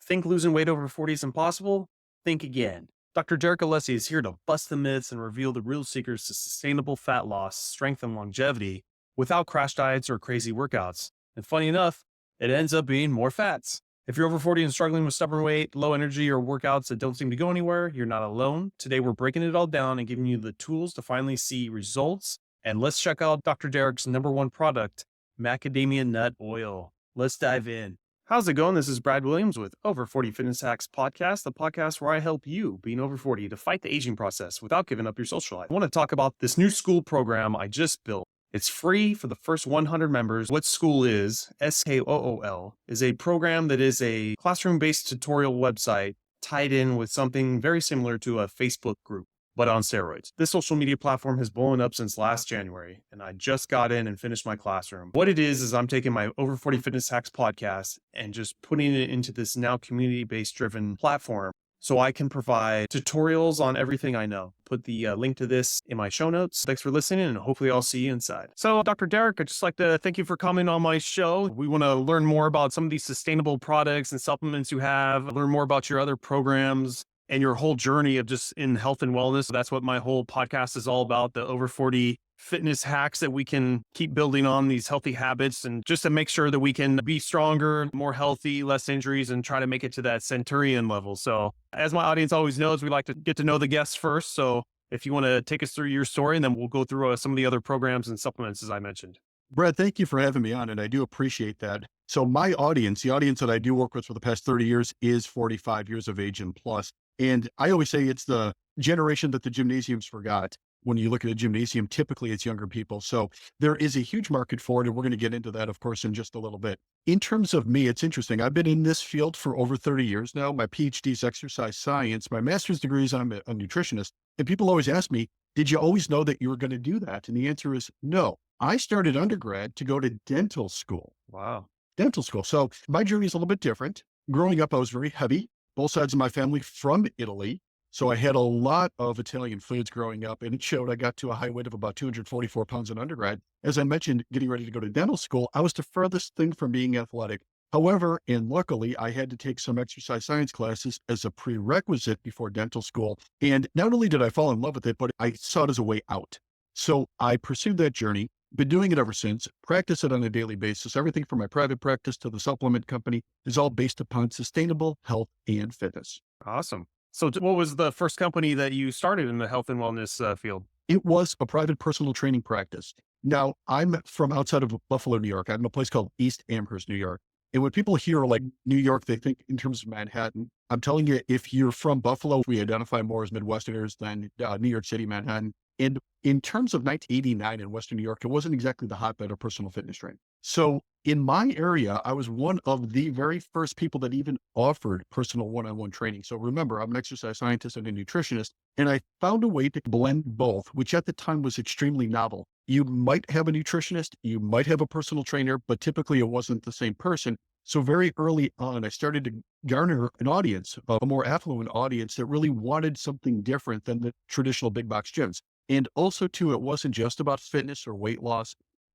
Think losing weight over 40 is impossible? Think again. Dr. Derek Alessi is here to bust the myths and reveal the real secrets to sustainable fat loss, strength, and longevity without crash diets or crazy workouts. And funny enough, it ends up being more fats. If you're over 40 and struggling with stubborn weight, low energy, or workouts that don't seem to go anywhere, you're not alone. Today, we're breaking it all down and giving you the tools to finally see results. And let's check out Dr. Derek's number one product, macadamia nut oil. Let's dive in. How's it going? This is Brad Williams with Over 40 Fitness Hacks Podcast, the podcast where I help you, being over 40, to fight the aging process without giving up your social life. I want to talk about this new SKOOL program I just built. It's free for the first 100 members. What SKOOL is, SKOOL, is a program that is a classroom-based tutorial website tied in with something very similar to a Facebook group, but on steroids. This social media platform has blown up since last January, and I just got in and finished my classroom. What it is I'm taking my Over 40 Fitness Hacks podcast and just putting it into this now community-based driven platform so I can provide tutorials on everything I know. Put the link to this in my show notes. Thanks for listening, and hopefully I'll see you inside. So, Dr. Derek, I'd just like to thank you for coming on my show. We want to learn more about some of these sustainable products and supplements you have, learn more about your other programs and your whole journey of just in health and wellness. That's what my whole podcast is all about, the over 40 fitness hacks that we can keep building on these healthy habits and just to make sure that we can be stronger, more healthy, less injuries, and try to make it to that centurion level. So as my audience always knows, we like to get to know the guests first. So if you want to take us through your story, and then we'll go through some of the other programs and supplements, as I mentioned. Brad, thank you for having me on, and I do appreciate that. So my audience, the audience that I do work with for the past 30 years is 45 years of age and plus. And I always say it's the generation that the gymnasiums forgot. When you look at a gymnasium, typically it's younger people. So there is a huge market for it. And we're going to get into that, of course, in just a little bit. In terms of me, it's interesting. I've been in this field for over 30 years now. My PhD is exercise science. My master's degree is I'm a nutritionist. And people always ask me, did you always know that you were going to do that? And the answer is no. I started undergrad to go to dental school. Wow. Dental school. So my journey is a little bit different. Growing up, I was very heavy. Both sides of my family from Italy. So I had a lot of Italian foods growing up, and it showed. I got to a high weight of about 244 pounds in undergrad. As I mentioned, getting ready to go to dental school, I was the furthest thing from being athletic. However, and luckily, I had to take some exercise science classes as a prerequisite before dental school. And not only did I fall in love with it, but I saw it as a way out. So I pursued that journey. Been doing it ever since, practice it on a daily basis. Everything from my private practice to the supplement company is all based upon sustainable health and fitness. Awesome. So what was the first company that you started in the health and wellness field? It was a private personal training practice. Now, I'm from outside of Buffalo, New York. I'm in a place called East Amherst, New York. And when people hear like New York, they think in terms of Manhattan. I'm telling you, if you're from Buffalo, we identify more as Midwesterners than New York City, Manhattan. And in terms of 1989 in Western New York, it wasn't exactly the hotbed of personal fitness training. So in my area, I was one of the very first people that even offered personal one-on-one training. So remember, I'm an exercise scientist and a nutritionist, and I found a way to blend both, which at the time was extremely novel. You might have a nutritionist, you might have a personal trainer, but typically it wasn't the same person. So very early on, I started to garner an audience, a more affluent audience that really wanted something different than the traditional big box gyms. And also too, it wasn't just about fitness or weight loss.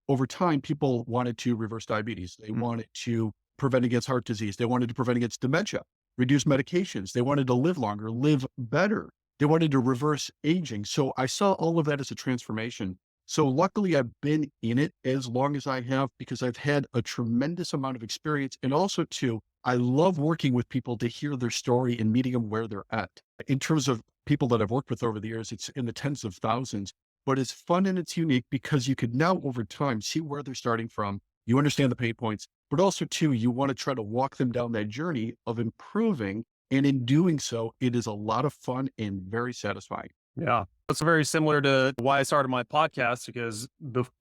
Over time, people wanted to reverse diabetes. They wanted to prevent against heart disease. They wanted to prevent against dementia, reduce medications. They wanted to live longer, live better. They wanted to reverse aging. So I saw all of that as a transformation. So luckily I've been in it as long as I have because I've had a tremendous amount of experience. And also too, I love working with people to hear their story and meeting them where they're at. In terms of people that I've worked with over the years, it's in the tens of thousands, but it's fun and it's unique because you could now over time see where they're starting from. You understand the pain points, but also too, you want to try to walk them down that journey of improving. And in doing so, it is a lot of fun and very satisfying. Yeah. That's very similar to why I started my podcast, because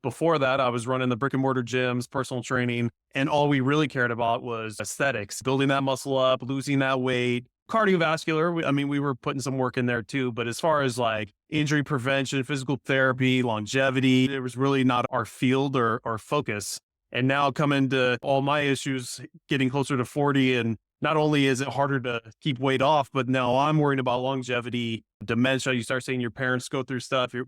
before that, I was running the brick and mortar gyms, personal training, and all we really cared about was aesthetics, building that muscle up, losing that weight, cardiovascular. We were putting some work in there too, but as far as like injury prevention, physical therapy, longevity, it was really not our field or our focus. And now coming to all my issues, getting closer to 40, and not only is it harder to keep weight off, but now I'm worrying about longevity, dementia. You start seeing your parents go through stuff, your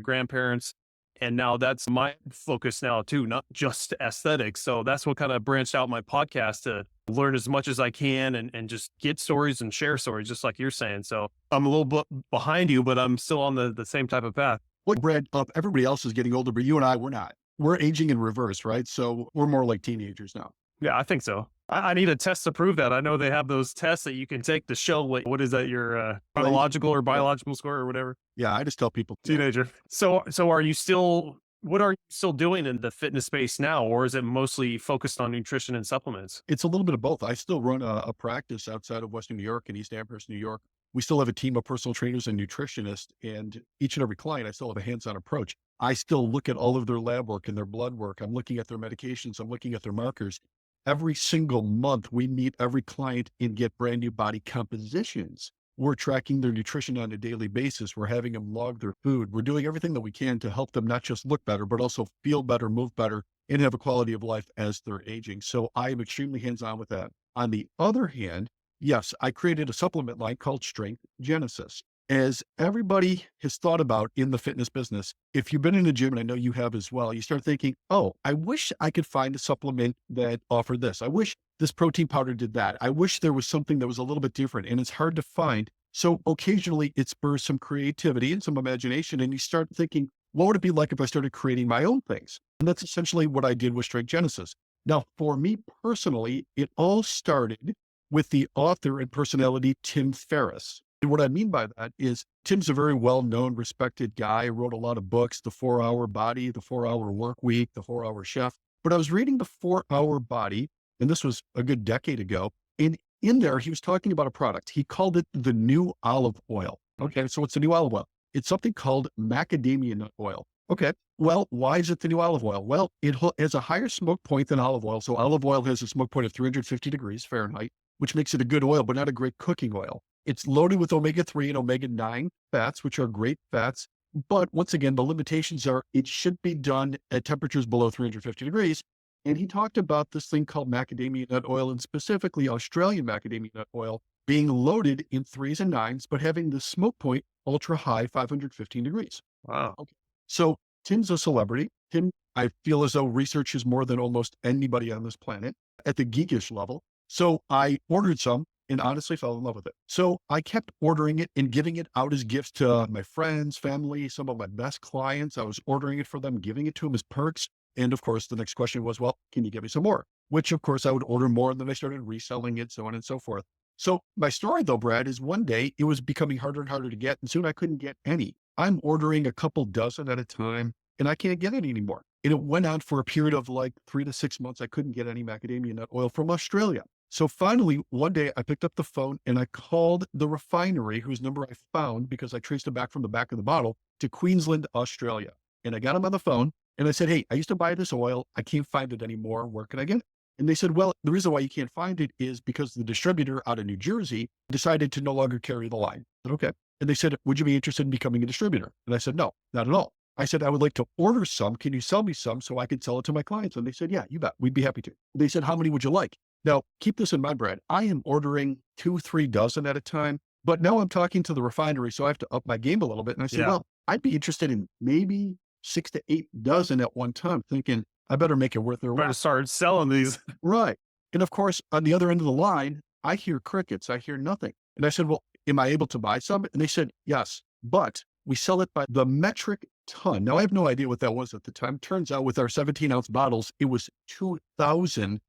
grandparents. And now that's my focus now too, not just aesthetics. So that's what kind of branched out my podcast to learn as much as I can and just get stories and share stories, just like you're saying. So I'm a little bit behind you, but I'm still on the same type of path. Well, Brad, everybody else is getting older, but you and I, we're not. We're aging in reverse, right? So we're more like teenagers now. Yeah, I think so. I need a test to prove that. I know they have those tests that you can take to show what is that, your Right? chronological or Yeah. biological score or whatever. Yeah. I just tell people, Teenager. So are you still, what are you still doing in the fitness space now? Or is it mostly focused on nutrition and supplements? it's a little bit of both. I still run a practice outside of Western New York in East Amherst, New York. We still have a team of personal trainers and nutritionists, and each and every client, I still have a hands-on approach. I still look at all of their lab work and their blood work. I'm looking at their medications. I'm looking at their markers. Every single month, we meet every client and get brand new body compositions. We're tracking their nutrition on a daily basis. We're having them log their food. We're doing everything that we can to help them not just look better, but also feel better, move better, and have a quality of life as they're aging. So I am extremely hands-on with that. On the other hand, yes, I created a supplement line called Strength Genesis. As everybody has thought about in the fitness business, if you've been in the gym, and I know you have as well, you start thinking, oh, I wish I could find a supplement that offered this. I wish this protein powder did that. I wish there was something that was a little bit different, and it's hard to find. So occasionally it spurs some creativity and some imagination, and you start thinking, what would it be like if I started creating my own things? And that's essentially what I did with Strength Genesis. Now, for me personally, it all started with the author and personality, Tim Ferriss. And what I mean by that is Tim's a very well-known, respected guy, wrote a lot of books, The 4-Hour Body, The 4-Hour Work Week, The 4-Hour Chef. But I was reading The 4-Hour Body, and this was a good decade ago. And in there, he was talking about a product. He called it the new olive oil. Okay, so what's the new olive oil? It's something called macadamia nut oil. Okay, well, why is it the new olive oil? Well, it has a higher smoke point than olive oil. So olive oil has a smoke point of 350 degrees Fahrenheit, which makes it a good oil, but not a great cooking oil. It's loaded with omega-3 and omega-9 fats, which are great fats. But once again, the limitations are it should be done at temperatures below 350 degrees. And he talked about this thing called macadamia nut oil, and specifically Australian macadamia nut oil being loaded in 3s and 9s, but having the smoke point ultra high, 515 degrees. Wow. Okay. So Tim's a celebrity. Tim, I feel as though researches more than almost anybody on this planet at the geekish level. So I ordered some and honestly fell in love with it. So I kept ordering it and giving it out as gifts to my friends, family, some of my best clients. I was ordering it for them, giving it to them as perks. And of course, the next question was, well, can you give me some more? Which of course I would order more. And then I started reselling it, so on and so forth. So my story though, Brad, is one day it was becoming harder and harder to get. And soon I couldn't get any. I'm ordering a couple dozen at a time and I can't get it anymore. And it went on for a period of like 3 to 6 months. I couldn't get any macadamia nut oil from Australia. So finally, one day I picked up the phone and I called the refinery whose number I found because I traced it back from the back of the bottle to Queensland, Australia. And I got them on the phone and I said, hey, I used to buy this oil. I can't find it anymore. Where can I get it? And they said, well, the reason why you can't find it is because the distributor out of New Jersey decided to no longer carry the line. I said, okay. And they said, would you be interested in becoming a distributor? And I said, no, not at all. I said, I would like to order some. Can you sell me some so I could sell it to my clients? And they said, yeah, you bet. We'd be happy to. They said, how many would you like? Now, keep this in mind, Brad. I am ordering 2, 3 dozen at a time, but now I'm talking to the refinery, so I have to up my game a little bit. And I said, Yeah. well, I'd be interested in maybe 6 to 8 dozen at one time, thinking I better make it worth their Better while. start selling these. Right. And of course, on the other end of the line, I hear crickets. I hear nothing. And I said, well, am I able to buy some? And they said, yes, but we sell it by the metric ton. Now, I have no idea what that was at the time. Turns out with our 17-ounce bottles, it was 2,000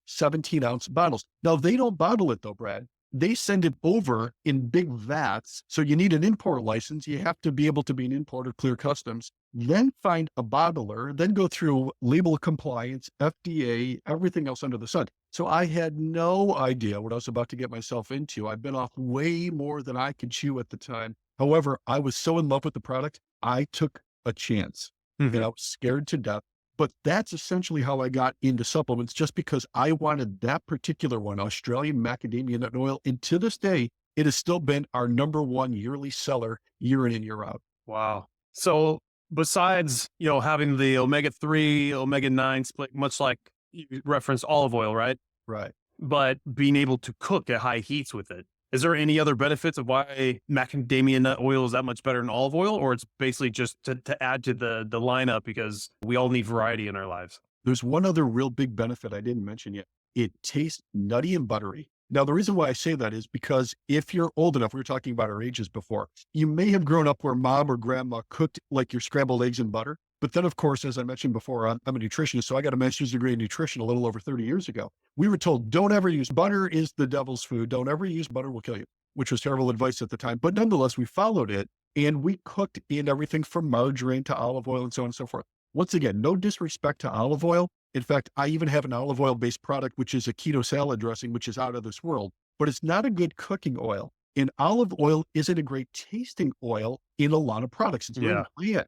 17-ounce bottles. Now, they don't bottle it though, Brad. They send it over in big vats. So you need an import license. You have to be able to be an importer, clear customs, then find a bottler, then go through label compliance, FDA, everything else under the sun. So I had no idea what I was about to get myself into. I've been off way more than I could chew at the time. However, I was so in love with the product, I took a chance and I was scared to death. But that's essentially how I got into supplements, just because I wanted that particular one, Australian macadamia nut oil. And to this day, it has still been our #1 yearly seller year in and year out. Wow. So besides, having the omega-3, omega-9 split, much like you referenced olive oil, right? Right. But being able to cook at high heats with it. Is there any other benefits of why macadamia nut oil is that much better than olive oil, or it's basically just to add to the lineup because we all need variety in our lives? There's one other real big benefit I didn't mention yet. It tastes nutty and buttery. Now, the reason why I say that is because if you're old enough, we were talking about our ages before, you may have grown up where mom or grandma cooked like your scrambled eggs and butter. But then, of course, as I mentioned before, I'm a nutritionist, so I got a master's degree in nutrition a little over 30 years ago. We were told, don't ever use butter is the devil's food. Don't ever use butter will kill you, which was terrible advice at the time. But nonetheless, we followed it and we cooked in everything from margarine to olive oil and so on and so forth. Once again, no disrespect to olive oil. In fact, I even have an olive oil based product, which is a keto salad dressing, which is out of this world, but it's not a good cooking oil. And olive oil isn't a great tasting oil in a lot of products. It's very Yeah. bland.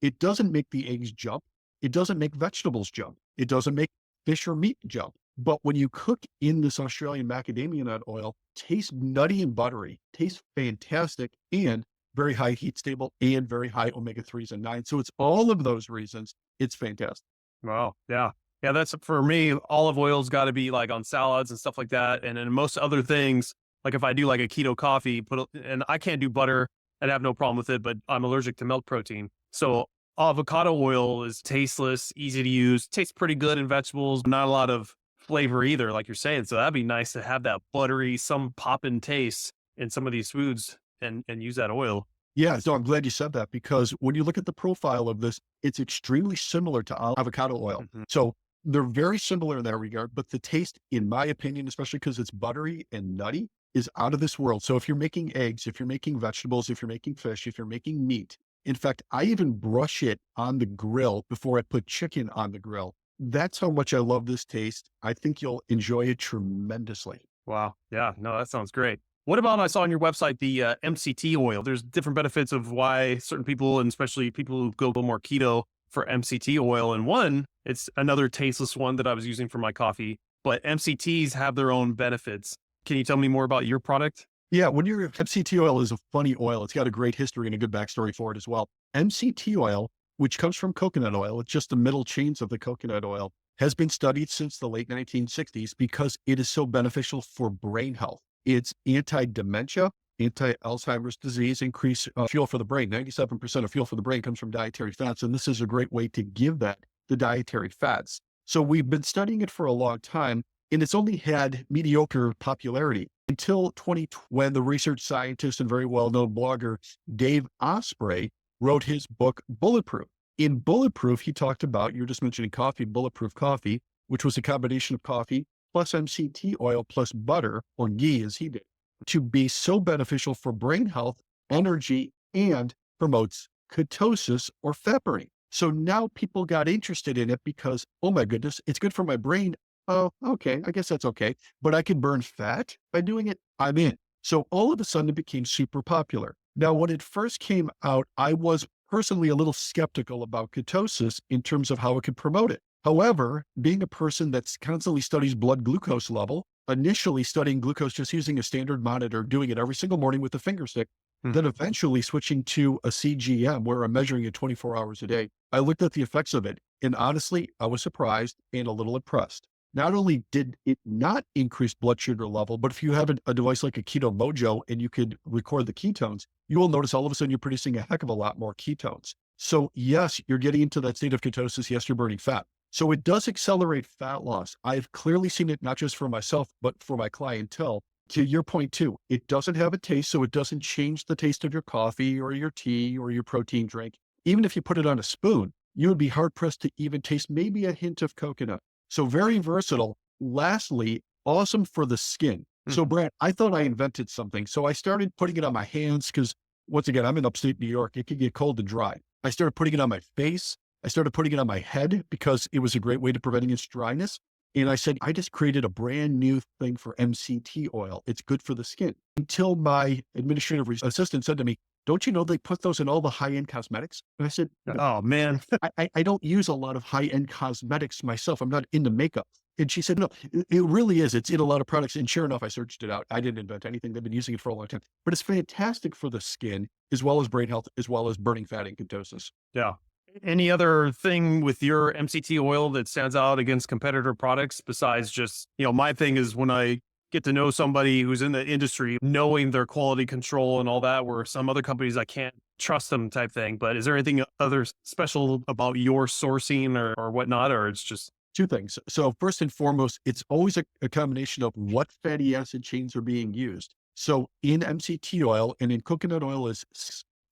It doesn't make the eggs jump. It doesn't make vegetables jump. It doesn't make fish or meat jump. But when you cook in this Australian macadamia nut oil, tastes nutty and buttery, tastes fantastic, and very high heat stable and very high omega 3s and 9s. So it's all of those reasons. It's fantastic. Wow. Yeah. Yeah. That's for me. Olive oil's got to be like on salads and stuff like that. And then most other things, like if I do like a keto coffee, and I can't do butter, I'd have no problem with it, but I'm allergic to milk protein. So avocado oil is tasteless, easy to use, tastes pretty good in vegetables, not a lot of flavor either, like you're saying. So that'd be nice to have that buttery, some pop in taste in some of these foods and use that oil. Yeah, so I'm glad you said that because when you look at the profile of this, it's extremely similar to avocado oil. Mhm. So they're very similar in that regard, but the taste, in my opinion, especially because it's buttery and nutty, is out of this world. So if you're making eggs, if you're making vegetables, if you're making fish, if you're making meat, in fact, I even brush it on the grill before I put chicken on the grill. That's how much I love this taste. I think you'll enjoy it tremendously. Wow. Yeah. No, that sounds great. What about I saw on your website the MCT oil? There's different benefits of why certain people, and especially people who go more keto for MCT oil. And one, it's another tasteless one that I was using for my coffee, but MCTs have their own benefits. Can you tell me more about your product? Yeah, when you're MCT oil is a funny oil. It's got a great history and a good backstory for it as well. MCT oil, which comes from coconut oil, it's just the middle chains of the coconut oil, has been studied since the late 1960s because it is so beneficial for brain health. It's anti-dementia, anti-Alzheimer's disease, increase fuel for the brain. 97% of fuel for the brain comes from dietary fats, and this is a great way to give that the dietary fats. So we've been studying it for a long time, and it's only had mediocre popularity until 2020, when the research scientist and very well-known blogger Dave Osprey wrote his book Bulletproof. In Bulletproof, he talked about, you're just mentioning coffee, Bulletproof coffee, which was a combination of coffee plus MCT oil plus butter, or ghee as he did, to be so beneficial for brain health, energy, and promotes ketosis or fat burning. So now people got interested in it because, oh my goodness, it's good for my brain. Oh, okay. I guess that's okay. But I can burn fat by doing it. I'm in. So all of a sudden it became super popular. Now, when it first came out, I was personally a little skeptical about ketosis in terms of how it could promote it. However, being a person that's constantly studies blood glucose level, initially studying glucose just using a standard monitor, doing it every single morning with a finger stick, Hmm. then eventually switching to a CGM where I'm measuring it 24 hours a day. I looked at the effects of it, and honestly, I was surprised and a little impressed. Not only did it not increase blood sugar level, but if you have a device like a Keto Mojo and you could record the ketones, you will notice all of a sudden you're producing a heck of a lot more ketones. So yes, you're getting into that state of ketosis. Yes, you're burning fat. So it does accelerate fat loss. I've clearly seen it not just for myself, but for my clientele. To your point too, it doesn't have a taste, so it doesn't change the taste of your coffee or your tea or your protein drink. Even if you put it on a spoon, you would be hard pressed to even taste maybe a hint of coconut. So very versatile. Lastly, awesome for the skin. So Mhm. Brad, I thought I invented something. So I started putting it on my hands because once again, I'm in upstate New York. It can get cold and dry. I started putting it on my face. I started putting it on my head because it was a great way to prevent against dryness. And I said, I just created a brand new thing for MCT oil. It's good for the skin. Until my administrative assistant said to me, don't you know they put those in all the high-end cosmetics? And I said, "No, Oh man. I don't use a lot of high-end cosmetics myself. I'm not into makeup." And she said, no, it really is. It's in a lot of products. And sure enough, I searched it out. I didn't invent anything. They've been using it for a long time, but it's fantastic for the skin as well as brain health, as well as burning fat and ketosis. Yeah. Any other thing with your MCT oil that stands out against competitor products besides just, my thing is when I get to know somebody who's in the industry, knowing their quality control and all that, where some other companies I can't trust them type thing. But is there anything other special about your sourcing or whatnot, or it's just Two things. So first and foremost, it's always a combination of what fatty acid chains are being used. So in MCT oil and in coconut oil is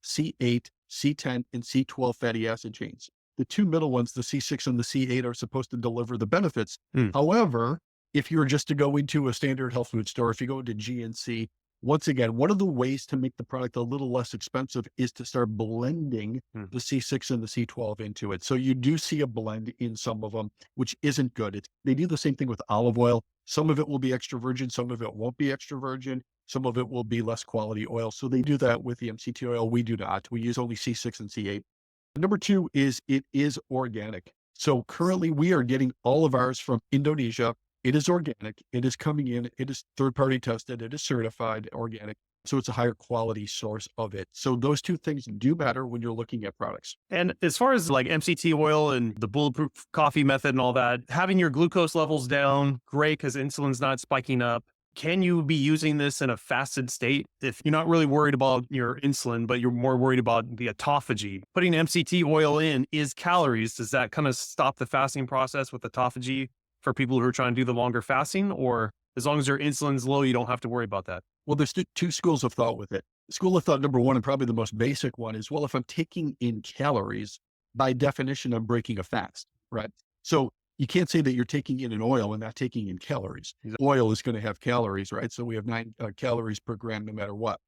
C8, C10, and C12 fatty acid chains. The two middle ones, the C6 and the C8, are supposed to deliver the benefits. Hmm. However, if you were just to go into a standard health food store, if you go into GNC, once again, one of the ways to make the product a little less expensive is to start blending the C6 and the C12 into it. So you do see a blend in some of them, which isn't good. They do the same thing with olive oil. Some of it will be extra virgin, some of it won't be extra virgin, some of it will be less quality oil. So they do that with the MCT oil. We do not. We use only C6 and C8. Number two is it is organic. So currently we are getting all of ours from Indonesia. It is organic. It is coming in. It is third-party tested. It is certified organic. So it's a higher quality source of it. So those two things do matter when you're looking at products. And as far as like MCT oil and the bulletproof coffee method and all that, having your glucose levels down, great, because insulin's not spiking up. Can you be using this in a fasted state if you're not really worried about your insulin, but you're more worried about the autophagy? Putting MCT oil in is calories. Does that kind of stop the fasting process with autophagy for people who are trying to do the longer fasting? Or as long as your insulin's low, you don't have to worry about that? Well, there's two schools of thought with it. School of thought number one, and probably the most basic one, is, well, if I'm taking in calories, by definition, I'm breaking a fast, right? So you can't say that you're taking in an oil and not taking in calories. Oil is going to have calories, right? So we have 9 calories per gram no matter what.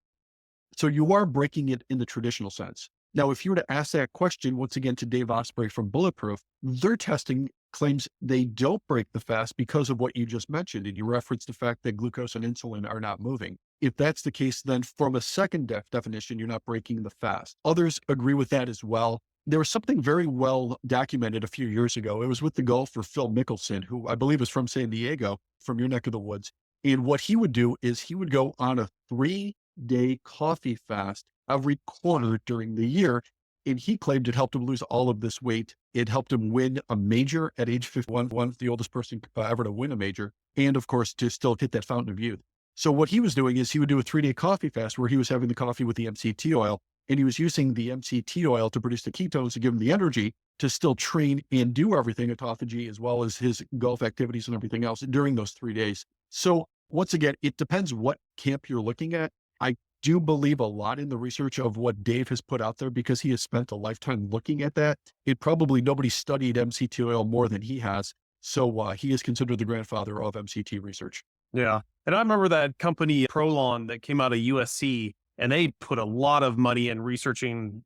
So you are breaking it in the traditional sense. Now, if you were to ask that question, once again, to Dave Osprey from Bulletproof, their testing claims they don't break the fast because of what you just mentioned. And you referenced the fact that glucose and insulin are not moving. If that's the case, then from a second definition, you're not breaking the fast. Others agree with that as well. There was something very well documented a few years ago. It was with the golfer Phil Mickelson, who I believe is from San Diego, from your neck of the woods. And what he would do is he would go on a 3-day coffee fast every quarter during the year. And he claimed it helped him lose all of this weight. It helped him win a major at age 51, the oldest person ever to win a major. And of course, to still hit that fountain of youth. So what he was doing is he would do a 3-day coffee fast where he was having the coffee with the MCT oil, and he was using the MCT oil to produce the ketones to give him the energy to still train and do everything, autophagy, as well as his golf activities and everything else during those 3 days. So once again, it depends what camp you're looking at. I do believe a lot in the research of what Dave has put out there because he has spent a lifetime looking at that. Nobody studied MCT oil more than he has. So he is considered the grandfather of MCT research. Yeah. And I remember that company Prolon that came out of USC, and they put a lot of money in researching,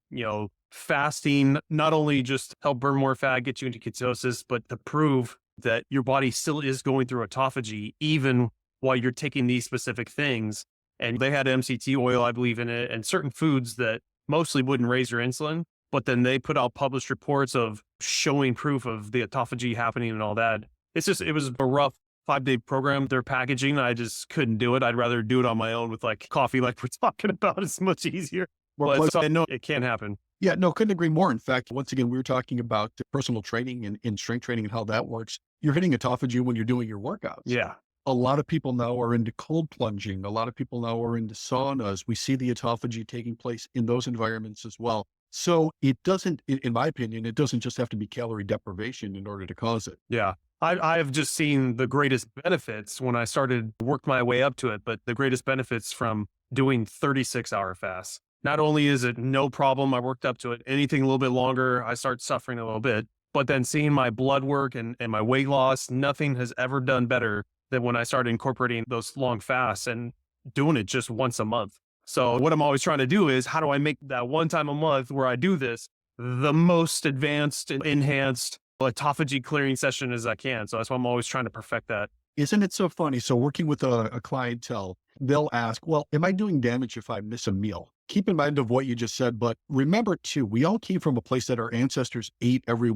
fasting, not only just help burn more fat, get you into ketosis, but to prove that your body still is going through autophagy, even while you're taking these specific things. And they had MCT oil, I believe, in it, and certain foods that mostly wouldn't raise your insulin. But then they put out published reports of showing proof of the autophagy happening and all that. It was a rough 5-day program. Their packaging, I just couldn't do it. I'd rather do it on my own with like coffee, like we're talking about. It's much easier. But I know it can happen. Yeah, no, couldn't agree more. In fact, once again, we were talking about personal training and strength training and how that works. You're hitting autophagy when you're doing your workouts. Yeah. A lot of people now are into cold plunging. A lot of people now are into saunas. We see the autophagy taking place in those environments as well. So it doesn't, in my opinion, it doesn't just have to be calorie deprivation in order to cause it. Yeah. I have just seen the greatest benefits when I started to work my way up to it, but the greatest benefits from doing 36-hour fasts. Not only is it no problem, I worked up to it, anything a little bit longer, I start suffering a little bit, but then seeing my blood work and my weight loss, nothing has ever done better than when I started incorporating those long fasts and doing it just once a month. So what I'm always trying to do is how do I make that one time a month where I do this the most advanced and enhanced autophagy clearing session as I can. So that's why I'm always trying to perfect that. Isn't it so funny? So working with a clientele, they'll ask, well, am I doing damage if I miss a meal? Keep in mind of what you just said, but remember too, we all came from a place that our ancestors ate every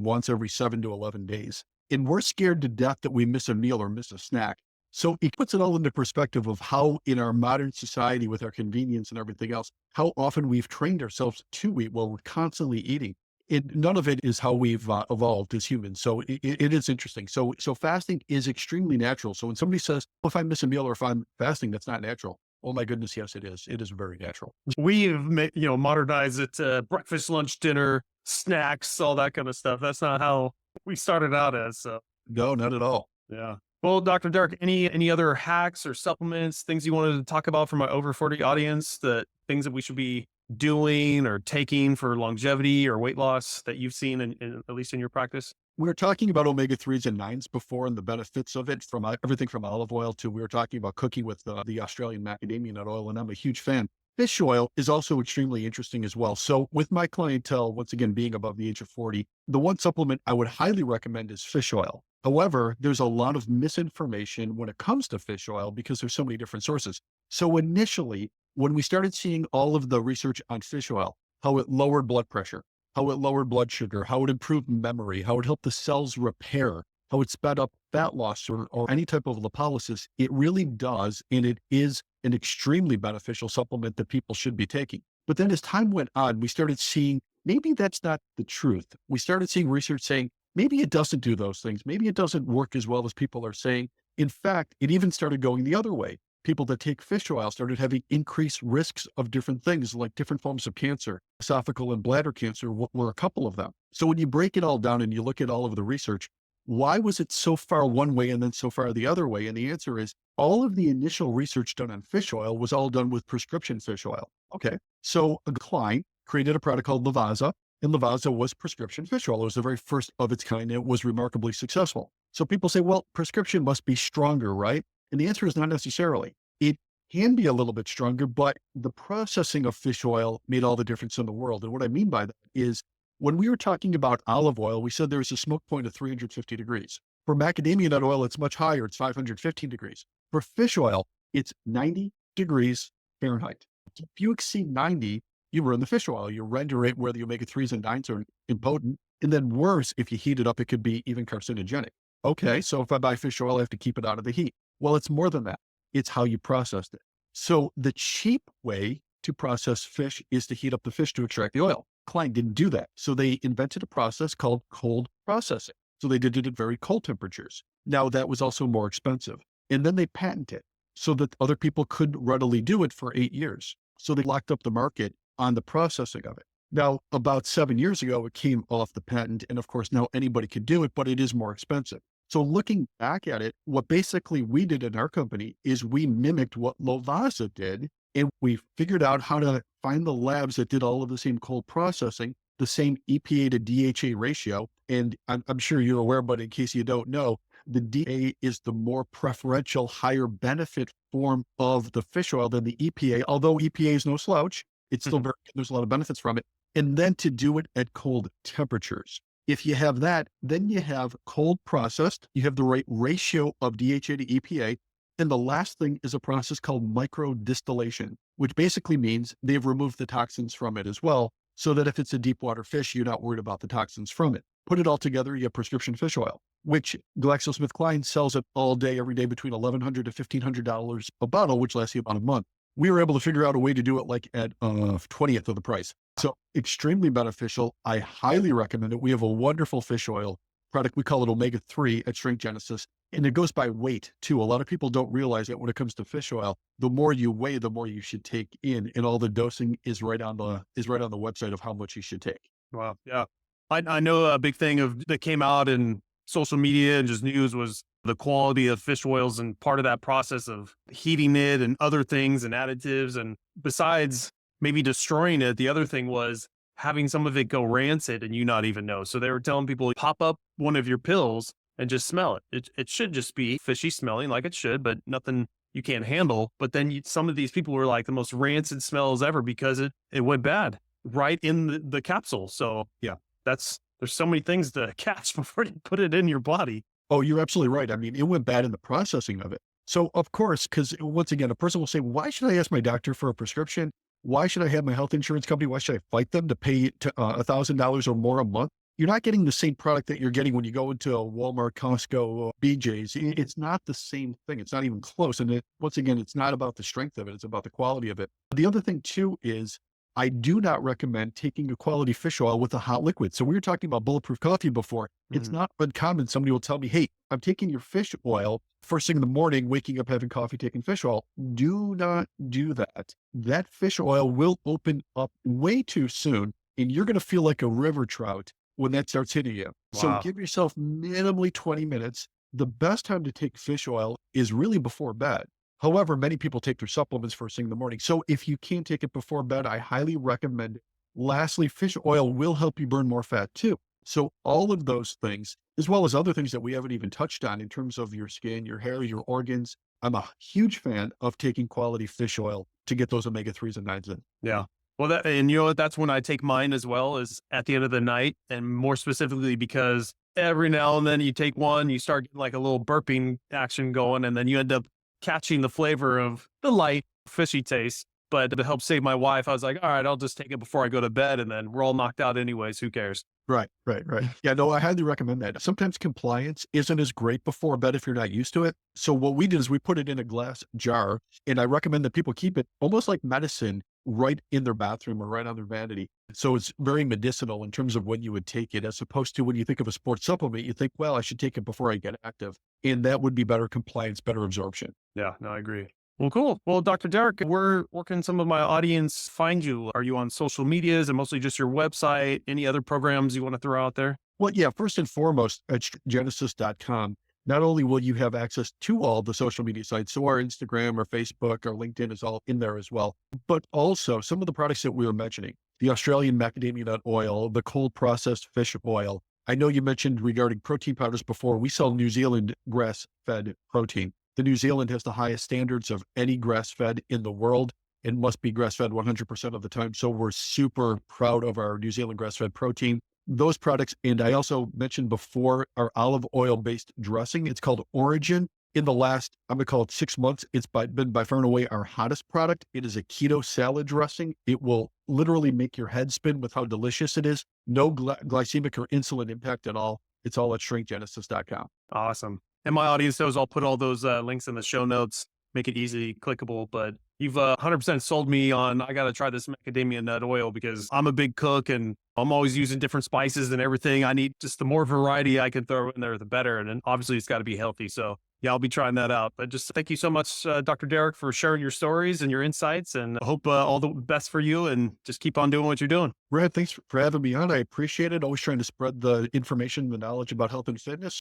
7 to 11 days. And we're scared to death that we miss a meal or miss a snack. So it puts it all into perspective of how in our modern society with our convenience and everything else, how often we've trained ourselves to eat while we're constantly eating. None of it is how we've evolved as humans. So it is interesting. So fasting is extremely natural. So when somebody says, well, if I miss a meal or if I'm fasting, that's not natural. Oh my goodness, yes, it is. It is very natural. We've modernized it to breakfast, lunch, dinner, snacks, all that kind of stuff. That's not how we started out as. So No, not at all. yeah. Well, Dr. Dark, any other hacks or supplements, things you wanted to talk about for my over 40 audience, that things that we should be doing or taking for longevity or weight loss that you've seen at least in your practice? We were talking about omega-3s and 9s before and the benefits of it, from everything from olive oil to, we were talking about cooking with the Australian macadamia nut oil, and I'm a huge fan. Fish oil is also extremely interesting as well. So with my clientele, once again, being above the age of 40, the one supplement I would highly recommend is fish oil. However, there's a lot of misinformation when it comes to fish oil because there's so many different sources. So initially, when we started seeing all of the research on fish oil, how it lowered blood pressure, how it lowered blood sugar, how it improved memory, how it helped the cells repair, how it sped up fat loss or any type of lipolysis, it really does. And it is an extremely beneficial supplement that people should be taking. But then as time went on, we started seeing maybe that's not the truth. We started seeing research saying maybe it doesn't do those things. Maybe it doesn't work as well as people are saying. In fact, it even started going the other way. People that take fish oil started having increased risks of different things, like different forms of cancer. Esophageal and bladder cancer were a couple of them. So when you break it all down and you look at all of the research, why was it so far one way and then so far the other way? And the answer is all of the initial research done on fish oil was all done with prescription fish oil. Okay. So a client created a product called Lavazza, and Lavazza was prescription fish oil. It was the very first of its kind. It was remarkably successful. So people say, well, prescription must be stronger, right? And the answer is not necessarily. It can be a little bit stronger, but the processing of fish oil made all the difference in the world. And what I mean by that is when we were talking about olive oil, we said there's a smoke point of 350 degrees. For macadamia nut oil, it's much higher. It's 515 degrees. For fish oil, it's 90 degrees Fahrenheit. If you exceed 90, you ruin the fish oil. You render it where the omega-3s and 9s are impotent. And then worse, if you heat it up, it could be even carcinogenic. Okay, so if I buy fish oil, I have to keep it out of the heat. Well, it's more than that. It's how you processed it. So the cheap way to process fish is to heat up the fish to extract the oil. Klein didn't do that. So they invented a process called cold processing. So they did it at very cold temperatures. Now that was also more expensive. And then they patented it so that other people couldn't readily do it for 8 years. So they locked up the market on the processing of it. Now, about 7 years ago, it came off the patent. And of course, now anybody could do it, but it is more expensive. So looking back at it, what basically we did in our company is we mimicked what Lavazza did, and we figured out how to find the labs that did all of the same cold processing, the same EPA to DHA ratio. And I'm sure you're aware, but in case you don't know, the DHA is the more preferential, higher benefit form of the fish oil than the EPA, although EPA is no slouch. It's still very, there's a lot of benefits from it. And then to do it at cold temperatures. If you have that, then you have cold processed, you have the right ratio of DHA to EPA. And the last thing is a process called micro distillation, which basically means they've removed the toxins from it as well. So that if it's a deep water fish, you're not worried about the toxins from it. Put it all together, you have prescription fish oil, which GlaxoSmithKline sells it all day, every day between $1,100 to $1,500 a bottle, which lasts you about a month. We were able to figure out a way to do it like at 20th of the price. So extremely beneficial. I highly recommend it. We have a wonderful fish oil product. We call it omega-3 at Strength Genesis. And it goes by weight too. A lot of people don't realize that when it comes to fish oil, the more you weigh, the more you should take in. And all the dosing is right on the website of how much you should take. Wow. Yeah. I know a big thing that came out in social media and just news was the quality of fish oils, and part of that process of heating it and other things and additives. And besides maybe destroying it, the other thing was having some of it go rancid and you not even know. So they were telling people, pop up one of your pills and just smell it. It should just be fishy smelling like it should, but nothing you can't handle. But then some of these people were like the most rancid smells ever because it went bad right in the capsule. So yeah, there's so many things to catch before you put it in your body. Oh, you're absolutely right. I mean, it went bad in the processing of it. So of course, because once again, a person will say, why should I ask my doctor for a prescription? Why should I have my health insurance company? Why should I fight them to pay $1,000 or more a month? You're not getting the same product that you're getting when you go into a Walmart, Costco, or BJ's. It's not the same thing. It's not even close. And once again, it's not about the strength of it. It's about the quality of it. The other thing too is I do not recommend taking a quality fish oil with a hot liquid. So we were talking about bulletproof coffee before. It's Mhm. not uncommon. Somebody will tell me, hey, I'm taking your fish oil first thing in the morning, waking up, having coffee, taking fish oil. Do not do that. That fish oil will open up way too soon, and you're going to feel like a river trout when that starts hitting you. So Wow. give yourself minimally 20 minutes. The best time to take fish oil is really before bed. However, many people take their supplements first thing in the morning. So if you can't take it before bed, I highly recommend it. Lastly, fish oil will help you burn more fat too. So all of those things, as well as other things that we haven't even touched on in terms of your skin, your hair, your organs. I'm a huge fan of taking quality fish oil to get those omega-3s and 9s in. Yeah. Well, that, and you know what? That's when I take mine as well, is at the end of the night. And more specifically, because every now and then you take one, you start getting like a little burping action going, and then you end up catching the flavor of the light fishy taste. But to help save my wife, I was like, all right, I'll just take it before I go to bed. And then we're all knocked out anyways. Who cares? Right, right, right. Yeah, no, I highly recommend that. Sometimes compliance isn't as great before bed if you're not used to it. So what we did is we put it in a glass jar, and I recommend that people keep it almost like medicine right in their bathroom or right on their vanity. So it's very medicinal in terms of when you would take it, as opposed to when you think of a sports supplement, you think, well, I should take it before I get active. And that would be better compliance, better absorption. Yeah, no, I agree. Well, cool. Well, Dr. Derek, where can some of my audience find you? Are you on social medias and mostly just your website? Any other programs you want to throw out there? Well, yeah, first and foremost, at genesis.com, not only will you have access to all the social media sites, so our Instagram or Facebook or LinkedIn is all in there as well, but also some of the products that we were mentioning, the Australian macadamia nut oil, the cold processed fish oil. I know you mentioned regarding protein powders before. We sell New Zealand grass fed protein. The New Zealand has the highest standards of any grass fed in the world and must be grass fed 100% of the time. So we're super proud of our New Zealand grass fed protein, those products. And I also mentioned before our olive oil based dressing. It's called Origin. In the last, I'm going to call it 6 months, been by far and away our hottest product. It is a keto salad dressing. It will literally make your head spin with how delicious it is. No glycemic or insulin impact at all. It's all at shrinkgenesis.com. Awesome. And my audience knows I'll put all those links in the show notes, make it easily clickable. But you've 100% sold me on, I got to try this macadamia nut oil because I'm a big cook and I'm always using different spices and everything. I need just the more variety I can throw in there, the better. And then obviously it's got to be healthy. So yeah, I'll be trying that out. But just thank you so much, Dr. Derek, for sharing your stories and your insights. And I hope all the best for you and just keep on doing what you're doing. Brad, thanks for having me on. I appreciate it. Always trying to spread the information, the knowledge about health and fitness.